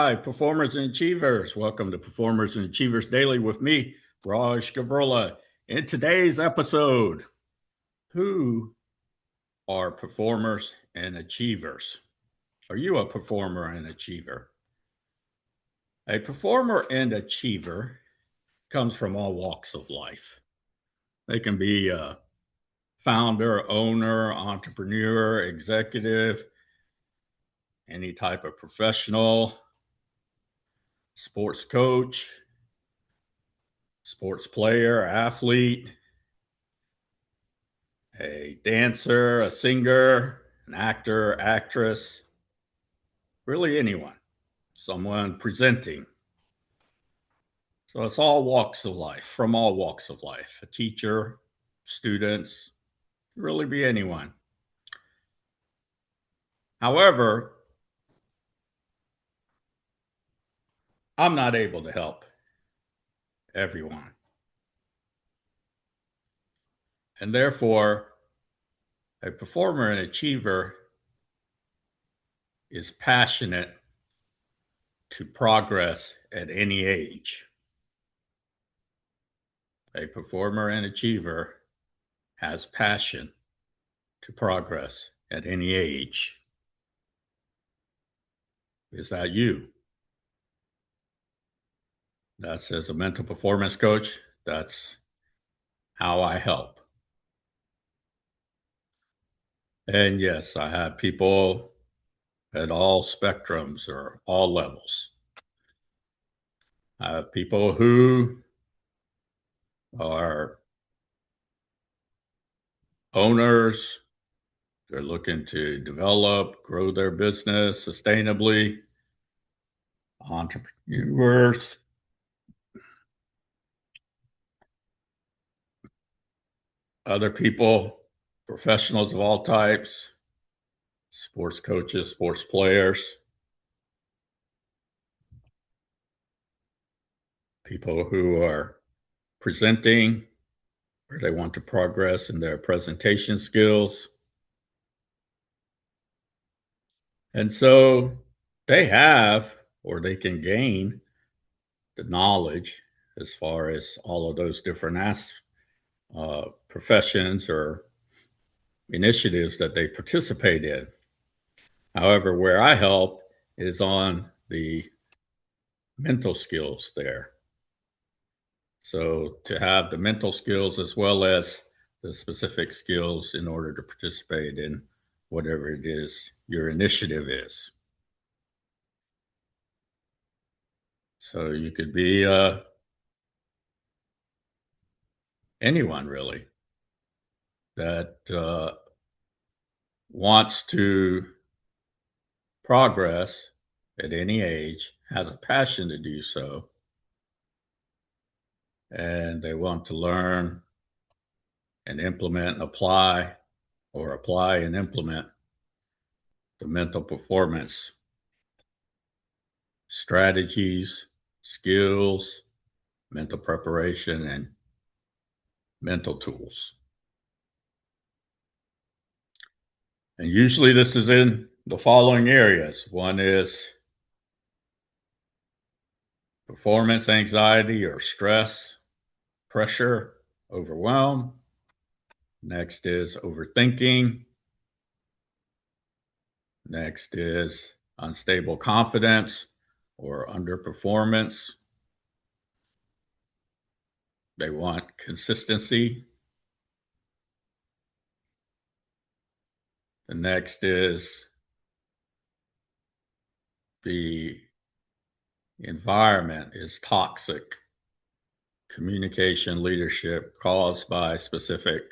Hi, performers and achievers. Welcome to Performers and Achievers Daily with me, Gavurla. In today's episode, who are performers and achievers? Are you a performer and achiever? A performer and achiever comes from all walks of life. They can be a founder, owner, entrepreneur, executive, any type of professional, sports coach, sports player, athlete, a dancer, a singer, an actor, actress, really anyone, someone presenting. So it's all walks of life, from all walks of life, a teacher, students, really be anyone. However, I'm not able to help everyone. And therefore, a performer and achiever is passionate to progress at any age. A performer and achiever has passion to progress at any age. Is that you? That's as a mental performance coach, that's how I help. And yes, I have people at all spectrums or all levels. I have people who are owners, they're looking to develop, grow their business sustainably, entrepreneurs, other people, professionals of all types, sports coaches, sports players, people who are presenting, or they want to progress in their presentation skills. And so they have, or they can gain the knowledge as far as all of those different professions or initiatives that they participate in. However, where I help is on the mental skills there. So to have the mental skills as well as the specific skills in order to participate in whatever it is your initiative is. So you could be anyone really that wants to progress at any age, has a passion to do so, and they want to learn and implement and apply and implement the mental performance strategies, skills, mental preparation, and mental tools. And usually this is in the following areas. One is performance anxiety or stress, pressure, overwhelm. Next is overthinking. Next is unstable confidence or underperformance. They want consistency. The next is the environment is toxic. Communication leadership caused by specific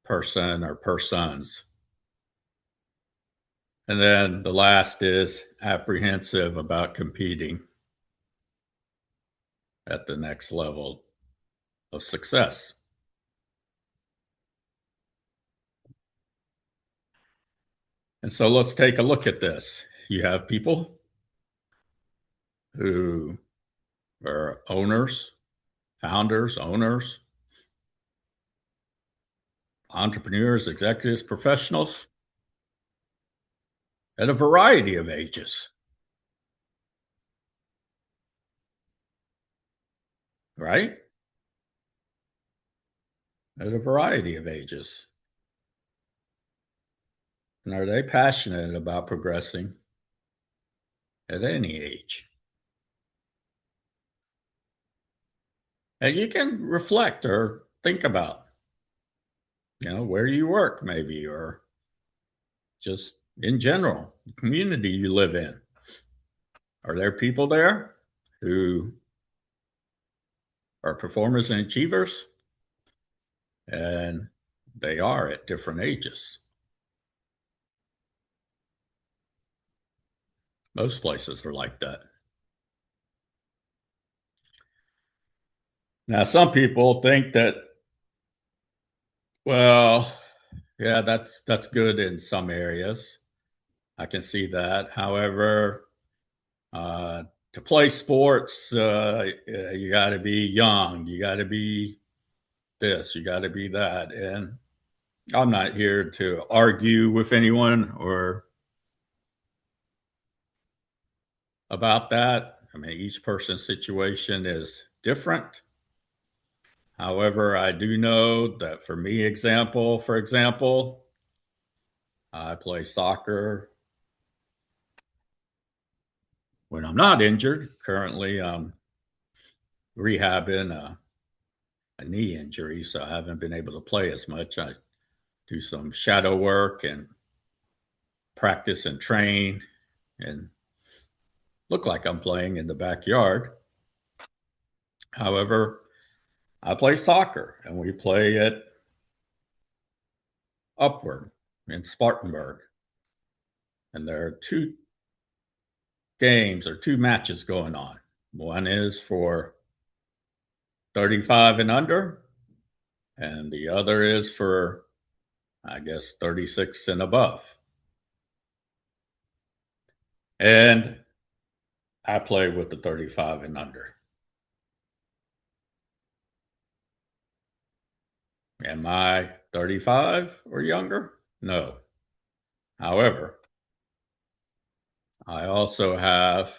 person or persons. And then the last is apprehensive about competing at the next level of success. And so let's take a look at this. You have people who are owners, founders, owners, entrepreneurs, executives, professionals at a variety of ages. right? At a variety of ages. And are they passionate about progressing at any age? And you can reflect or think about, where you work, maybe, or just in general, the community you live in. Are there people there who are performers and achievers? And they are at different ages. Most places are like that. Now, some people think that, well, yeah, that's good in some areas. I can see that. However, uh, to play sports, you got to be young. You got to be this. You got to be that. And I'm not here to argue with anyone or about that. I mean, each person's situation is different. However, I do know that for example, I play soccer when I'm not injured. Currently, I'm rehabbing a knee injury, so I haven't been able to play as much. I do some shadow work and practice and train and look like I'm playing in the backyard. However, I play soccer and we play at Upward in Spartanburg. And there are two matches going on. One is for 35 and under, and the other is for, I guess, 36 and above. And I play with the 35 and under. Am I 35 or younger? No. However, I also have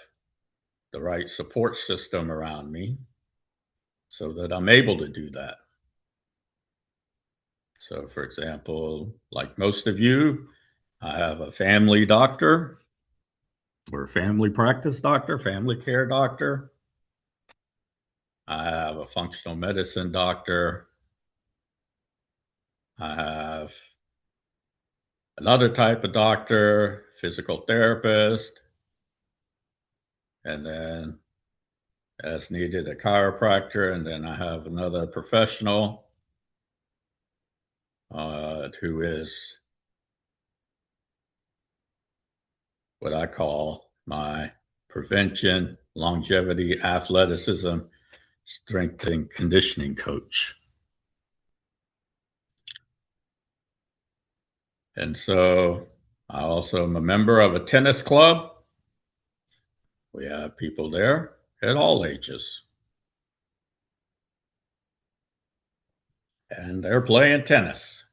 the right support system around me so that I'm able to do that. So, for example, like most of you, I have a family doctor or family practice doctor, family care doctor. I have a functional medicine doctor. I have another type of doctor, physical therapist, and then, as needed, a chiropractor. And then I have another professional who is what I call my prevention, longevity, athleticism, strength and conditioning coach. And so I also am a member of a tennis club. We have people there at all ages. And they're playing tennis.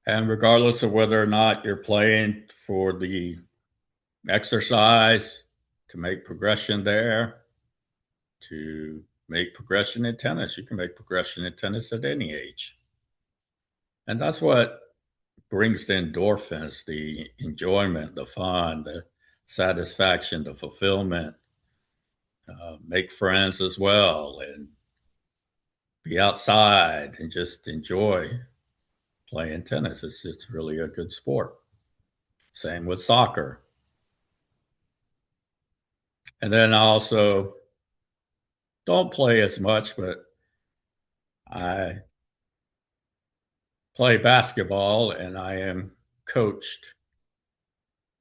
And regardless of whether or not you're playing for the exercise, to make progression there, to make progression in tennis, you can make progression in tennis at any age. And that's what brings the endorphins, the enjoyment, the fun, the satisfaction, the fulfillment. Make friends as well and be outside and just enjoy playing tennis. It's really a good sport. Same with soccer. And then I also don't play as much, but I play basketball and I am coached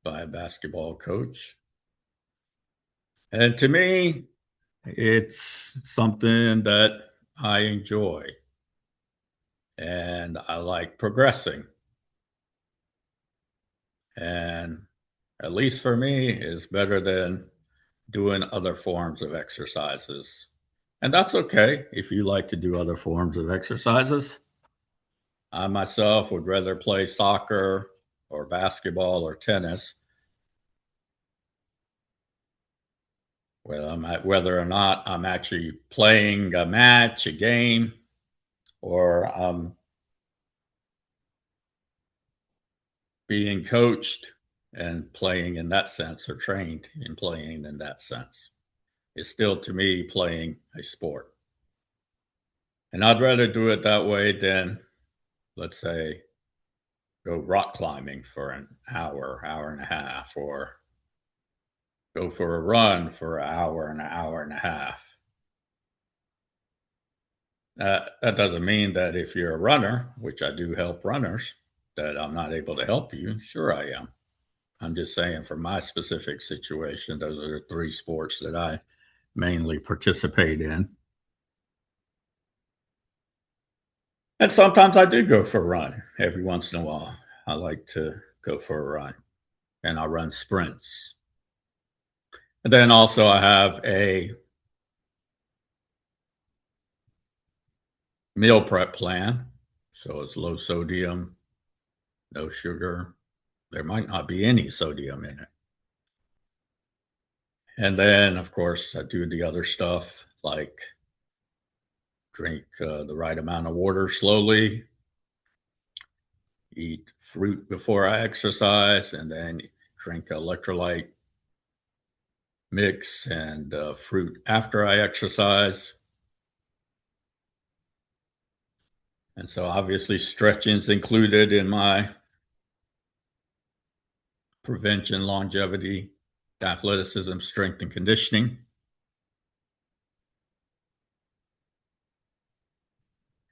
by a basketball coach. And to me, it's something that I enjoy and I like progressing. And at least for me, is better than doing other forms of exercises. And that's okay if you like to do other forms of exercises. I myself would rather play soccer or basketball or tennis whether or not I'm actually playing a match, a game, or I'm being coached and playing in that sense, or trained in playing in that sense. It's still, to me, playing a sport. And I'd rather do it that way than, let's say, go rock climbing for an hour, hour and a half, or go for a run for an hour and a half. That doesn't mean that if you're a runner, which I do help runners, that I'm not able to help you. Sure, I am. I'm just saying, for my specific situation, those are the three sports that I mainly participate in. And sometimes I do go for a run every once in a while. I like to go for a run, and I run sprints. And then also, I have a meal prep plan. So it's low sodium, no sugar. There might not be any sodium in it. And then, of course, I do the other stuff like drink the right amount of water slowly, eat fruit before I exercise, and then drink electrolyte mix and fruit after I exercise. And so, obviously, stretching is included in my prevention, longevity, athleticism, strength, and conditioning.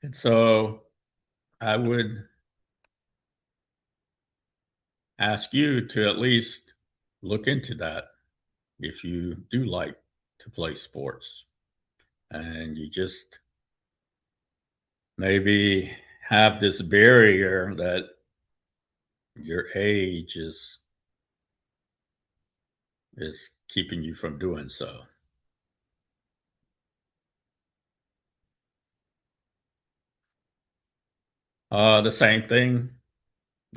And so, I would ask you to at least look into that if you do like to play sports and you just maybe have this barrier that your age is keeping you from doing so. The same thing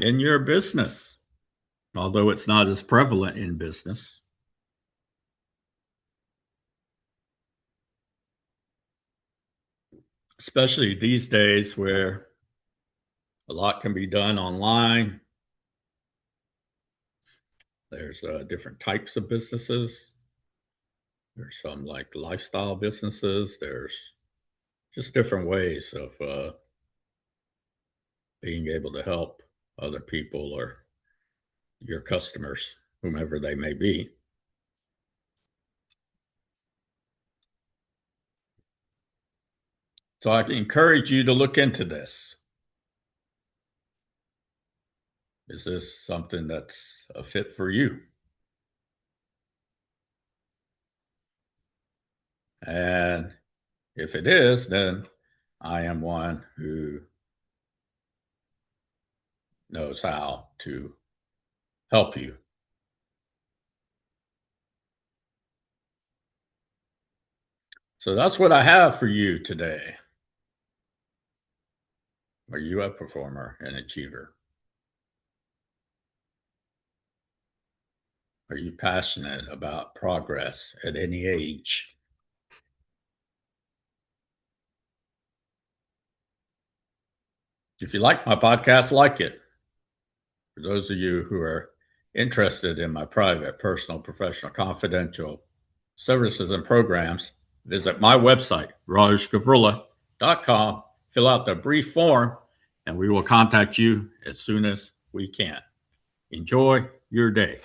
in your business, although it's not as prevalent in business. Especially these days where a lot can be done online. There's different types of businesses. There's some like lifestyle businesses. There's just different ways of being able to help other people or your customers, whomever they may be. So I encourage you to look into this. Is this something that's a fit for you? And if it is, then I am one who knows how to help you. So that's what I have for you today. Are you a performer and achiever? Are you passionate about progress at any age? If you like my podcast, like it. For those of you who are interested in my private, personal, professional, confidential services and programs, visit my website, rajgavurla.com, fill out the brief form, and we will contact you as soon as we can. Enjoy your day.